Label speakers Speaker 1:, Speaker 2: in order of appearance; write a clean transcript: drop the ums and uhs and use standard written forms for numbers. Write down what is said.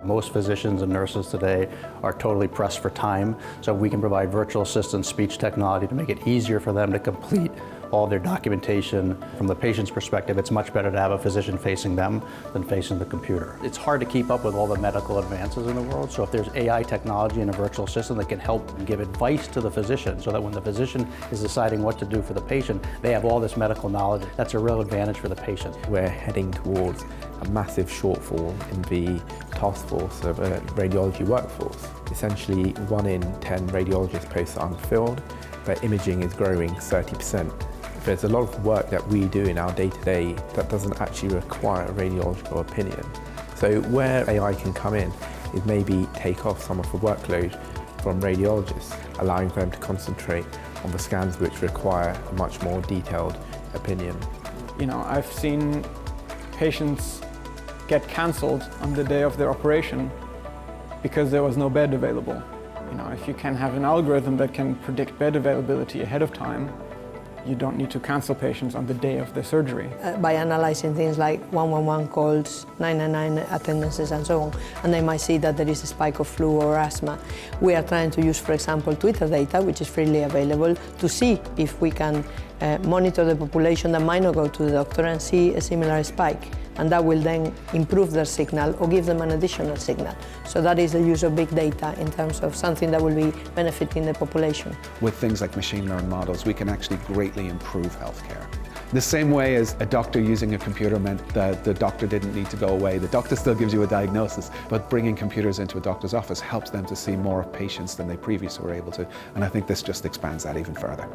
Speaker 1: Most physicians and nurses today are totally pressed for time, so we can provide virtual assistant speech technology to make it easier for them to complete all their documentation. From the patient's perspective, it's much better to have a physician facing them than facing the computer. It's hard to keep up with all the medical advances in the world, so if there's AI technology and a virtual assistant that can help give advice to the physician so that when the physician is deciding what to do for the patient, they have all this medical knowledge, that's a real advantage for the patient.
Speaker 2: We're heading towards a massive shortfall in the task force of a radiology workforce. Essentially, 1 in 10 radiologist posts are unfilled, but imaging is growing 30%. There's a lot of work that we do in our day-to-day that doesn't actually require a radiological opinion. So where AI can come in is maybe take off some of the workload from radiologists, allowing them to concentrate on the scans which require a much more detailed opinion.
Speaker 3: You know, I've seen patients get cancelled on the day of their operation because there was no bed available. You know, if you can have an algorithm that can predict bed availability ahead of time, you don't need to cancel patients on the day of the surgery.
Speaker 4: By analyzing things like 111 calls, 999 attendances and so on, and they might see that there is a spike of flu or asthma. We are trying to use, for example, Twitter data, which is freely available, to see if we can monitor the population that might not go to the doctor and see a similar spike. And that will then improve their signal or give them an additional signal. So that is the use of big data in terms of something that will be benefiting the population.
Speaker 5: With things like machine learned models, we can actually greatly improve healthcare. The same way as a doctor using a computer meant that the doctor didn't need to go away. The doctor still gives you a diagnosis, but bringing computers into a doctor's office helps them to see more of patients than they previously were able to. And I think this just expands that even further.